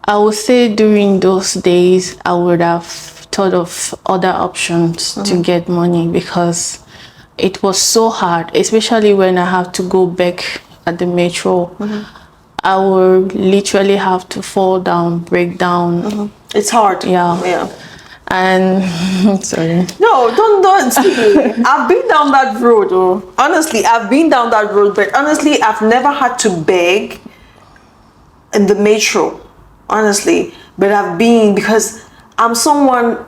I would say during those days, I would have thought of other options to get money because it was so hard, especially when I have to go back at the metro. I would literally have to fall down, break down. It's hard. Yeah. And sorry. No, don't see. I've been down that road. Oh. Honestly, I've been down that road, but honestly, I've never had to beg in the metro. Honestly, but I've been because I'm someone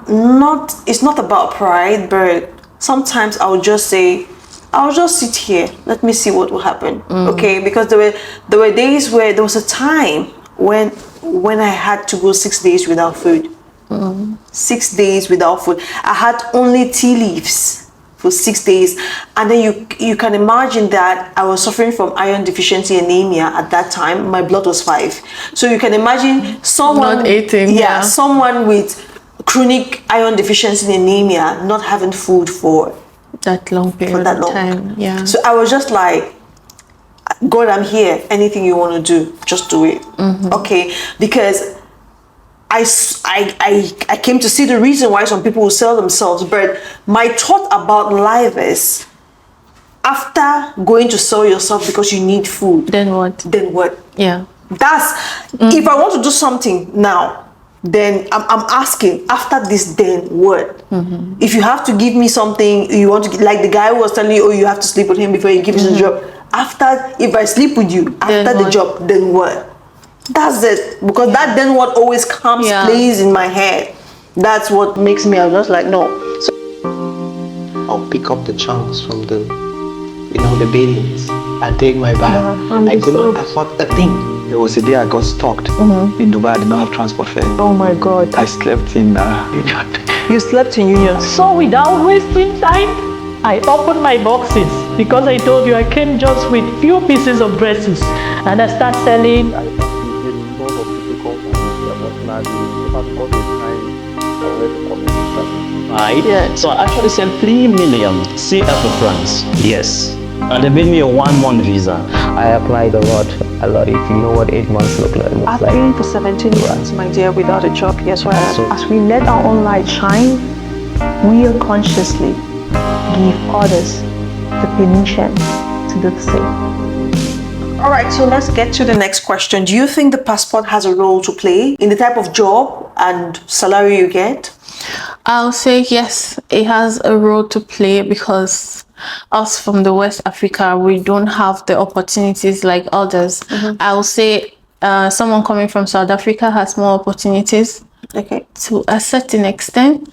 it's not about pride, but sometimes I'll just say, I'll just sit here. Let me see what will happen. Okay, because there were days where there was a time when I had to go 6 days without food. 6 days without food. I had only tea leaves for 6 days, and then you can imagine that I was suffering from iron deficiency anemia at that time. My blood was 5, so you can imagine someone not eating. Someone with chronic iron deficiency anemia not having food for that long period of time. Yeah. So I was just like, God, I'm here. Anything you want to do, just do it. Okay, because I came to see the reason why some people will sell themselves, but my thought about life is, after going to sell yourself because you need food, then what? Yeah. That's if I want to do something now, then I'm asking, after this, then what? If you have to give me something, you want to, like the guy who was telling you, oh, you have to sleep with him before he gives you the job. After, if I sleep with you after the job, then what? That's it. Because that then what always comes, plays in my head. That's what makes me, I'm just like, no. So I'll pick up the chunks from the, the beatings and take my bath. I could not afford a thing. There was a day I got stalked in Dubai. I did not have transport fare. Oh my God. I slept in Union. You slept in Union? So without wasting time, I opened my boxes because I told you I came just with few pieces of dresses, and I start selling. Right? Yeah. So I actually sent 3 million CF to France. Yes. And they made me a 1-month visa. I applied a lot. If you know what 8 months look like. I've been for 17 months, my dear, without a job. Yes, as we let our own light shine, we unconsciously give others the permission to do the same. All right, so let's get to the next question. Do you think the passport has a role to play in the type of job and salary you get? I'll say yes, it has a role to play because us from the West Africa, we don't have the opportunities like others. I'll say someone coming from South Africa has more opportunities, to a certain extent,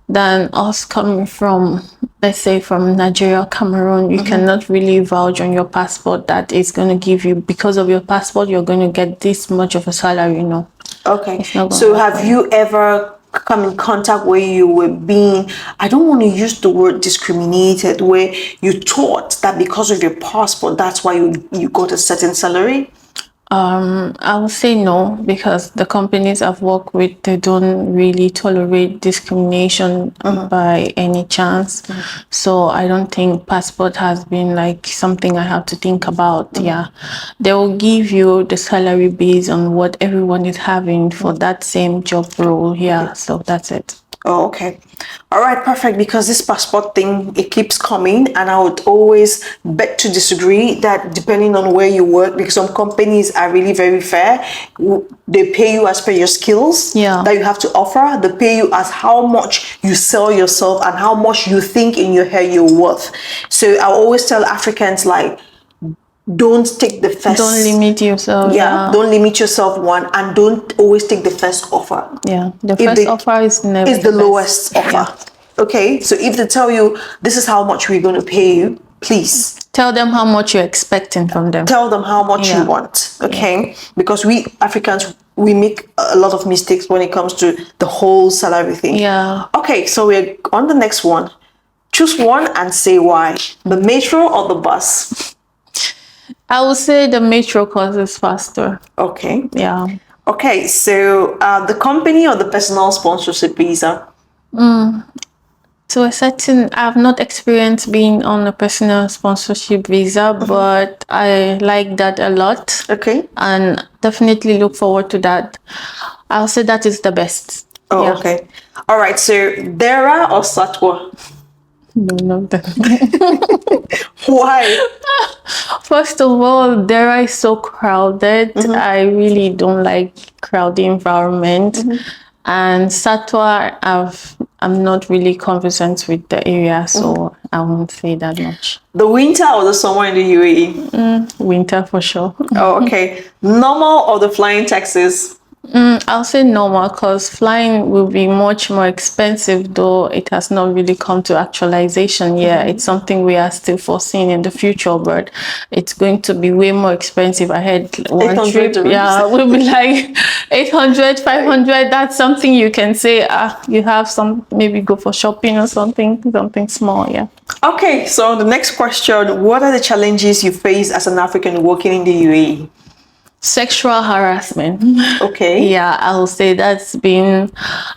than us coming from, let's say, from Nigeria, Cameroon. You cannot really vouch on your passport that it's going to give you, because of your passport, you're going to get this much of a salary, Okay. So have you ever come in contact where you were being, I don't want to use the word discriminated, where you thought that because of your passport, that's why you got a certain salary? I would say no, because the companies I've worked with, they don't really tolerate discrimination by any chance. So I don't think passport has been like something I have to think about. Yeah, they will give you the salary based on what everyone is having for that same job role. Yeah, so that's it. Oh, okay. All right, perfect. Because this passport thing, it keeps coming, and I would always beg to disagree that depending on where you work, because some companies are really very fair. They pay you as per your skills that you have to offer. They pay you as how much you sell yourself and how much you think in your head you're worth. So I always tell Africans, like, don't take the first. Don't limit yourself. Don't limit yourself, one, and don't always take the first offer. The first offer is never the lowest offer. Okay, so if they tell you this is how much we're going to pay you, please tell them how much you're expecting from them. Tell them how much you want. Okay, because we Africans, we make a lot of mistakes when it comes to the whole salary thing. Okay, so we're on the next one. Choose one and say why. The metro or the bus? I would say the metro cause is faster. Okay. Okay, so the company or the personal sponsorship visa? To a certain, I've not experienced being on a personal sponsorship visa, but I like that a lot. Okay. And definitely look forward to that. I'll say that is the best. Oh, Yeah. okay. All right. So Dera or Satwa? No. Why? First of all, there is so crowded. I really don't like crowded environment. And Satwa, I'm not really conversant with the area, so I won't say that much. The winter or the summer in the UAE? Winter for sure. Oh, okay. Normal or the flying taxis? I'll say normal because flying will be much more expensive, though it has not really come to actualization yet. It's something we are still foreseeing in the future, but it's going to be way more expensive ahead. One 800 trip, dirhams. yeah, will be like 800, 500. That's something you can say, you have some, maybe go for shopping or something small, yeah. Okay, so the next question, what are the challenges you face as an African working in the UAE? Sexual harassment. Okay. Yeah, I will say that's been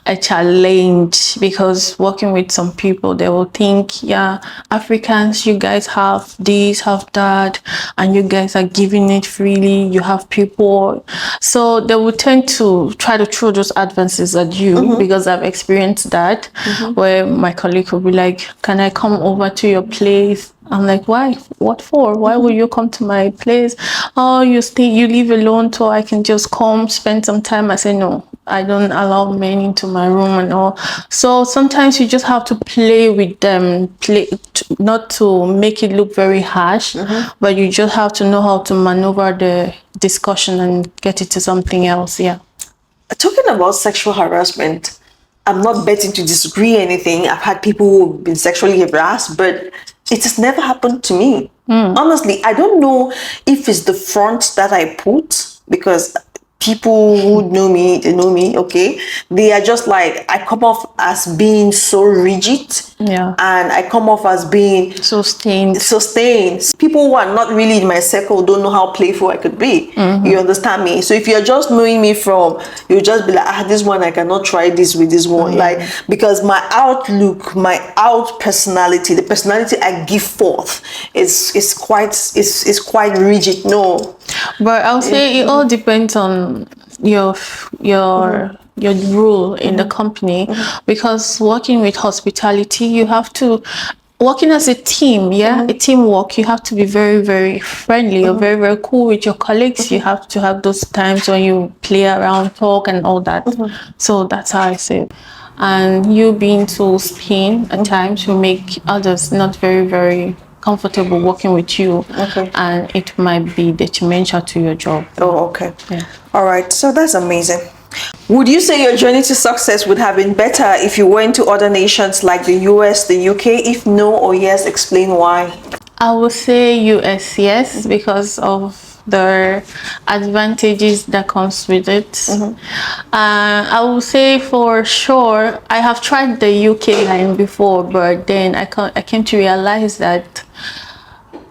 a challenge because working with some people, they will think, yeah, Africans, you guys have this, have that, and you guys are giving it freely. You have people. So they will tend to try to throw those advances at you because I've experienced that where my colleague will be like, can I come over to your place? I'm like, why? What for? Why will you come to my place? Oh, you live alone, so I can just come spend some time. I say, no, I don't allow men into my room and all. So sometimes you just have to play with them, not to make it look very harsh, but you just have to know how to maneuver the discussion and get it to something else. Yeah. Talking about sexual harassment, I'm not betting to disagree anything. I've had people who've been sexually harassed, but it has never happened to me. Honestly, I don't know if it's the front that I put, because people who know me, they know me, okay? They are just like, I come off as being so rigid. Yeah. And I come off as being Sustained. People who are not really in my circle don't know how playful I could be. You understand me? So if you're just knowing me from, you'll just be like, this one, I cannot try this with this one. Like, because my outlook, my personality, the personality I give forth is quite rigid. No. But I'll say it all depends on your role in the company, because working with hospitality, you have to working as a team, a teamwork. You have to be very, very friendly or very, very cool with your colleagues. You have to have those times when you play around, talk, and all that. So that's how I say it. And you being so Spain at times will make others not very, very comfortable working with you, and it might be detrimental to your job. Oh, okay. Yeah. All right. So that's amazing. Would you say your journey to success would have been better if you went to other nations like the US, the UK? If no or yes, explain why. I would say US, yes, because of the advantages that comes with it. I would say for sure, I have tried the UK line before, but then I came to realize that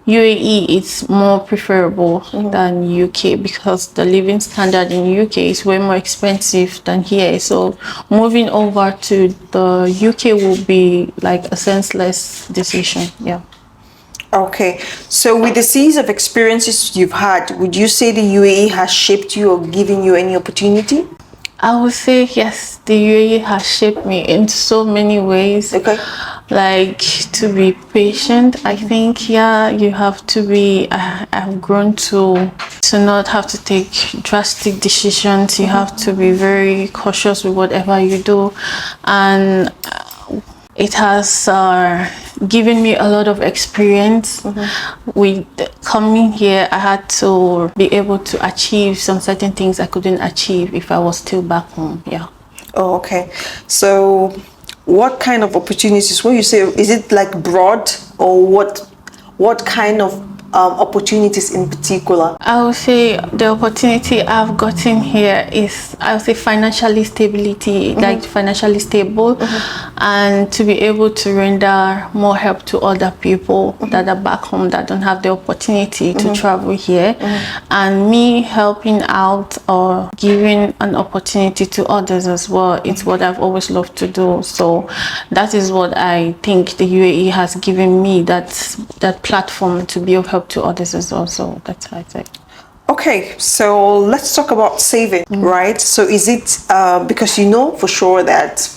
UAE is more preferable than UK, because the living standard in UK is way more expensive than here. So moving over to the UK will be like a senseless decision. Yeah. Okay, so with the series of experiences you've had, would you say the UAE has shaped you or given you any opportunity? I would say yes, the UAE has shaped me in so many ways. Okay. Like to be patient. I think, yeah, you have to be, I've grown to not have to take drastic decisions. You have to be very cautious with whatever you do. And it has given me a lot of experience. With coming here, I had to be able to achieve some certain things I couldn't achieve if I was still back home. Yeah. Oh, okay. So what kind of opportunities, when you say, is it like broad, or what kind of opportunities in particular? I would say the opportunity I've gotten here is, I would say, financially stability, like financially stable, and to be able to render more help to other people that are back home that don't have the opportunity to travel here, and me helping out or giving an opportunity to others as well. It's what I've always loved to do. So that is what I think the UAE has given me, that platform to be of help to others as well. So that's how I say. Okay, so let's talk about saving, right? So is it because you know for sure that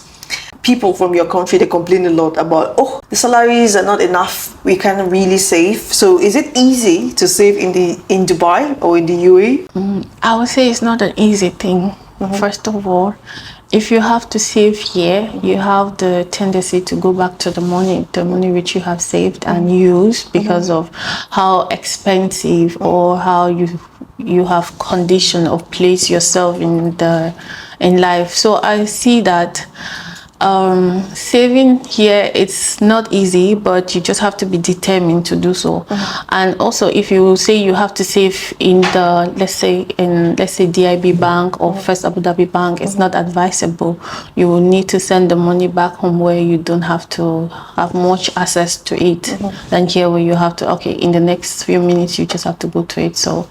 people from your country, they complain a lot about, oh, the salaries are not enough, we can't really save. So is it easy to save in Dubai or in the UAE? I would say it's not an easy thing. First of all, if you have to save here, you have the tendency to go back to the money which you have saved and used, because of how expensive or how you have condition or place yourself in life. So I see that saving here, it's not easy, but you just have to be determined to do so. And also, if you say you have to save in the let's say DIB Bank or First Abu Dhabi Bank, it's not advisable. You will need to send the money back home where you don't have to have much access to it, than here where you have to, okay, in the next few minutes you just have to go to it. So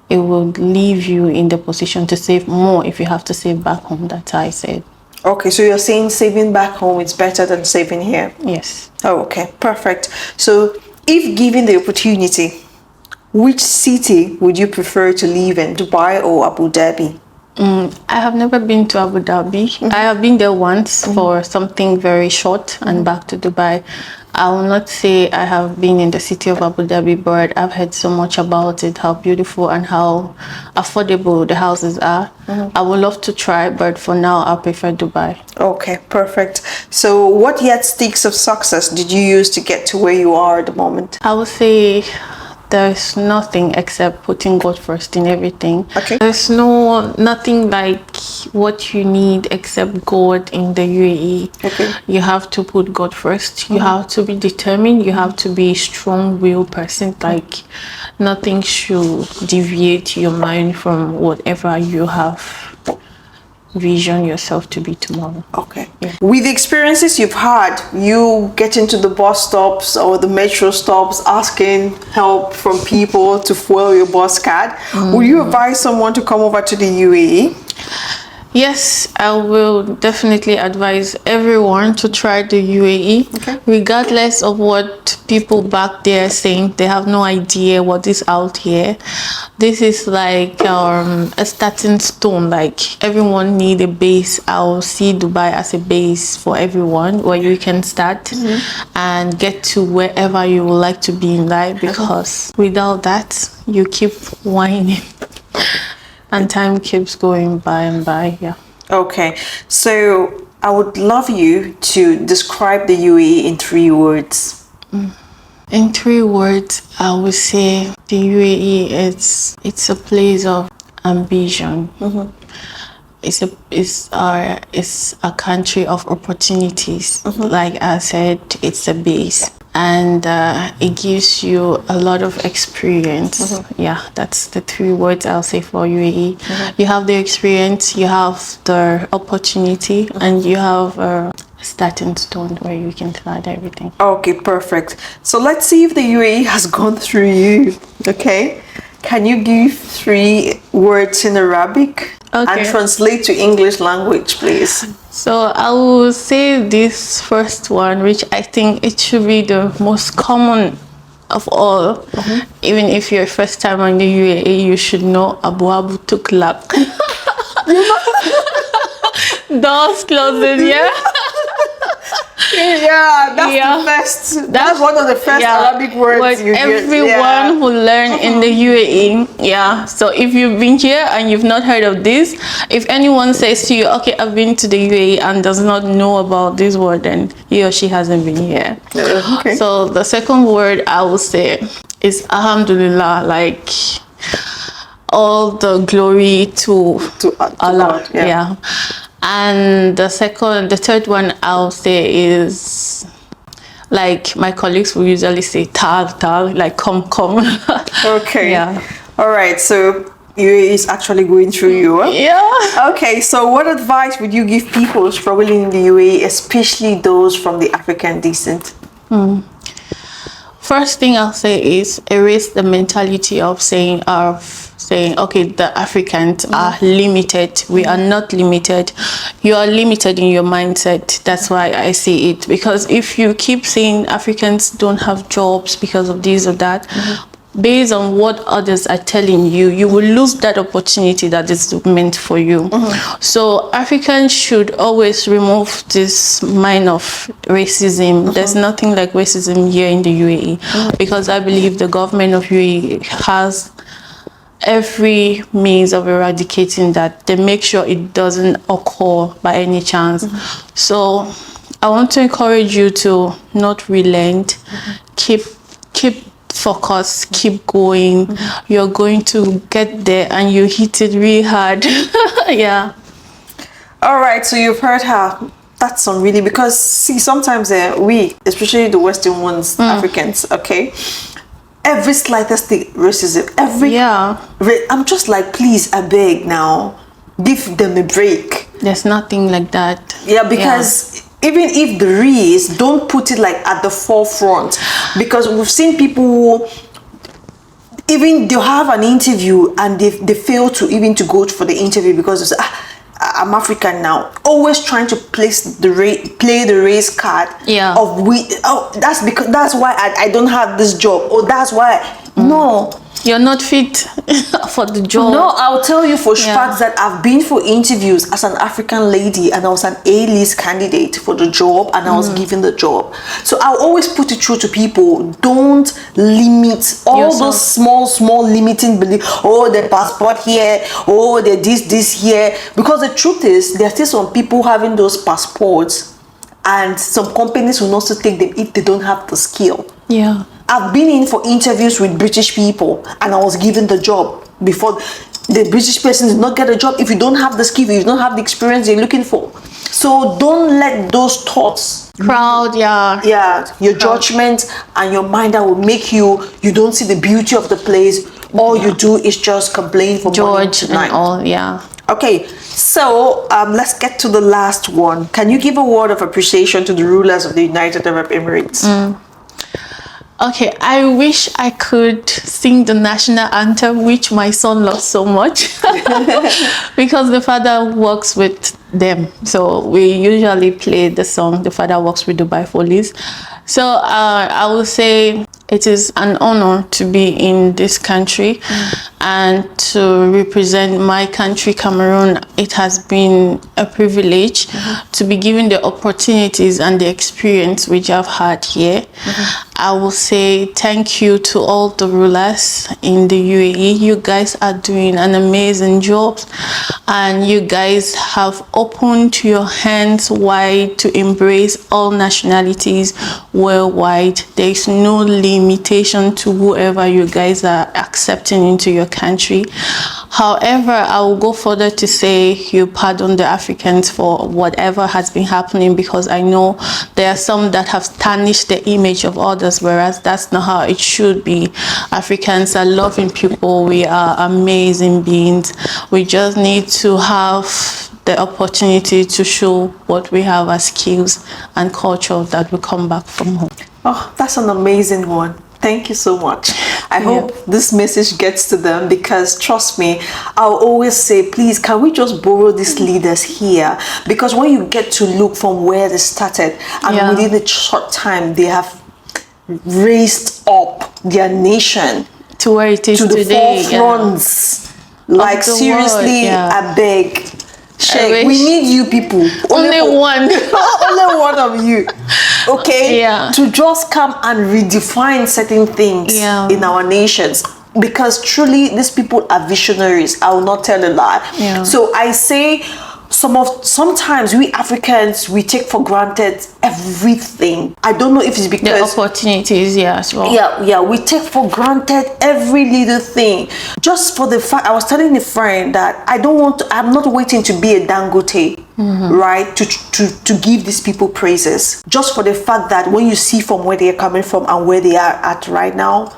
it will leave you in the position to save more if you have to save back home. That's how I said. Okay, so you're saying saving back home is better than saving here? Yes. Oh, okay, perfect. So if given the opportunity, which city would you prefer to live in, Dubai or Abu Dhabi? I have never been to Abu Dhabi. I have been there once for something very short and back to Dubai. I will not say I have been in the city of Abu Dhabi, but I've heard so much about it, how beautiful and how affordable the houses are. I would love to try, but for now I prefer Dubai. Okay, perfect. So what yardsticks of success did you use to get to where you are at the moment? I would say there's nothing except putting God first in everything. Okay. There's nothing like what you need except God in the UAE. Okay. You have to put God first. You have to be determined. You have to be a strong-willed person. Like nothing should deviate your mind from whatever you have vision yourself to be tomorrow. Okay. Yeah. With the experiences you've had, you get into the bus stops or the metro stops asking help from people to fuel your bus card. Would you advise someone to come over to the UAE? Yes, I will definitely advise everyone to try the UAE, regardless of what people back there are saying. They have no idea what is out here. This is like a starting stone. Like everyone need a base. I'll see Dubai as a base for everyone where you can start and get to wherever you would like to be in life, because without that, you keep whining. And time keeps going by and by, yeah. Okay, so I would love you to describe the UAE in 3 words. In 3 words, I would say the UAE it's a place of ambition. It's a country of opportunities. Like I said, it's a base. And it gives you a lot of experience. Yeah, that's the 3 words I'll say for UAE. You have the experience, you have the opportunity, and you have a starting stone where you can start everything. Okay, perfect. So let's see if the UAE has gone through you. Okay, can you give 3 words in Arabic and translate to English language, please? So I will say this first one, which I think it should be the most common of all. Even if you're first time in the UAE, you should know Abu Abu Tuklak. Doors closing, yeah. Yeah, that's the first. That's one of the first Arabic words you hear. Everyone who learn in the UAE, yeah. So if you've been here and you've not heard of this, if anyone says to you, okay, I've been to the UAE and does not know about this word, then he or she hasn't been here. Okay. So the second word I will say is Alhamdulillah, like all the glory to Allah. God, yeah. And the third one I'll say is like my colleagues will usually say tag, like come. Okay. Yeah. All right. So UAE is actually going through you. Huh? Yeah. Okay. So what advice would you give people struggling in the UAE, especially those from the African descent? First thing I'll say is erase the mentality of saying okay, the Africans are limited. We are not limited. You are limited in your mindset. That's why I say it, because if you keep saying Africans don't have jobs because of this or that, based on what others are telling you, you will lose that opportunity that is meant for you. So Africans should always remove this mind of racism. There's nothing like racism here in the UAE, because I believe the government of UAE has every means of eradicating that. They make sure it doesn't occur by any chance. So I want to encourage you to not relent. Keep focus, keep going. You're going to get there and you hit it really hard. Yeah. All right, so you've heard her. That's some really, because see, sometimes we, especially the Western ones, Africans, okay, every slightest thing, racism, I'm just like, please, I beg now, give them a break. There's nothing like that. Yeah, because even if there is, don't put it like at the forefront, because we've seen people who, even they'll have an interview and they fail to even to go for the interview because they say, I'm African now. Always trying to play the race card. Yeah. Of that's why I don't have this job, or that's why no. You're not fit for the job. No, I'll tell you for facts that I've been for interviews as an African lady and I was an A-list candidate for the job and I was given the job. So I'll always put it through to people. Don't limit all those small limiting beliefs. Oh, the passport here. Oh, the this here. Because the truth is, there are still some people having those passports and some companies will not take them if they don't have the skill. Yeah. I've been in for interviews with British people and I was given the job before. The British person did not get a job if you don't have the skill, if you don't have the experience you're looking for. So don't let those thoughts your judgment and your mind that will make you don't see the beauty of the place. All you do is just complain from morning to night. And all, Okay, so let's get to the last one. Can you give a word of appreciation to the rulers of the United Arab Emirates? Okay, I wish I could sing the national anthem, which my son loves so much, because the father works with them. So we usually play the song, The Father Walks with Dubai Police. So I will say it is an honor to be in this country and to represent my country, Cameroon. It has been a privilege to be given the opportunities and the experience which I've had here. I will say thank you to all the rulers in the UAE. You guys are doing an amazing job and you guys have opened your hands wide to embrace all nationalities worldwide. There is no limitation to whoever you guys are accepting into your country. However, I will go further to say you pardon the Africans for whatever has been happening, because I know there are some that have tarnished the image of others, whereas that's not how it should be. Africans are loving people. We are amazing beings. We just need to have the opportunity to show what we have as skills and culture that will come back from home. Oh, that's an amazing one. Thank you so much. I hope this message gets to them, because trust me, I'll always say, please, can we just borrow these leaders here? Because when you get to look from where they started and within a short time, they have raised up their nation to where it is to the today. forefronts. Like seriously, I beg. Sheikh, we need you people. Only one. Only one of you. Okay? To just come and redefine certain things in our nations. Because truly, these people are visionaries. I will not tell a lie. So I say, sometimes we Africans, we take for granted everything. I don't know if it's because the opportunities as well. We take for granted every little thing. Just for the fact, I was telling a friend that I'm not waiting to be a Dangote right, to give these people praises, just for the fact that when you see from where they are coming from and where they are at right now,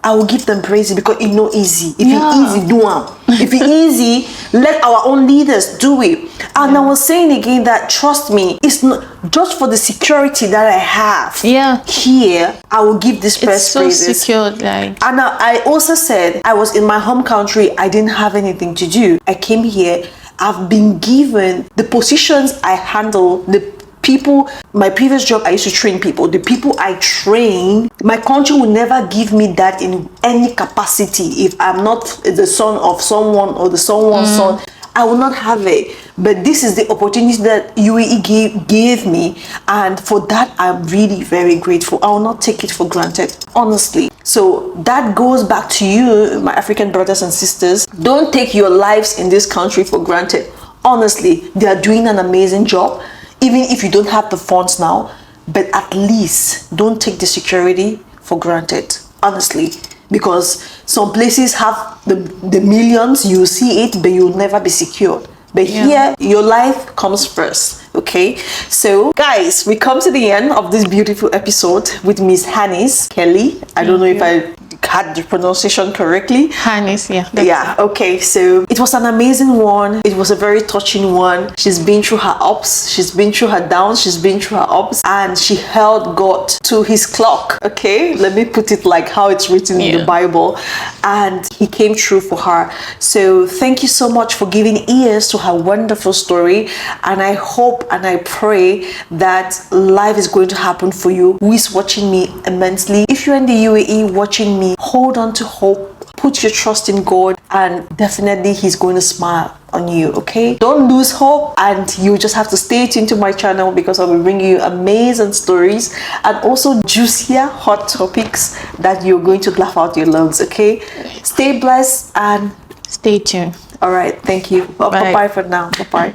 I will give them praises because it's not easy. If it's easy, do it. If it's easy, let our own leaders do it. And I was saying again that, trust me, it's not just for the security that I have here, I will give this press praises. It's so secured, like. And I also said, I was in my home country, I didn't have anything to do. I came here, I've been given the positions I handle, the people, my previous job, I used to train people. The people I train, my country will never give me that in any capacity. If I'm not the son of someone or the someone's son, I will not have it. But this is the opportunity that UAE gave me, and for that I'm really very grateful. I will not take it for granted, honestly. So that goes back to you, my African brothers and sisters. Don't take your lives in this country for granted. Honestly, they are doing an amazing job. Even if you don't have the funds now, but at least don't take the security for granted, honestly, because some places have the millions, you see it, but you'll never be secured. But here, your life comes first, okay? So, guys, we come to the end of this beautiful episode with Miss Hanies Kelly. I don't know if I had the pronunciation correctly. Hanies, okay, so it was an amazing one. It was a very touching one. She's been through her ups, she's been through her downs, she's been through her ups, and she held God to his clock. Okay, let me put it like how it's written in the Bible, and he came through for her. So thank you so much for giving ears to her wonderful story, and I hope and I pray that life is going to happen for you who is watching me immensely. If you're in the UAE watching me, hold on to hope, put your trust in God, and definitely he's going to smile on you. Okay, don't lose hope, and you just have to stay tuned to my channel because I will bring you amazing stories and also juicier hot topics that you're going to laugh out your lungs. Okay, stay blessed and stay tuned. All right, thank you. Bye bye for now. Bye bye.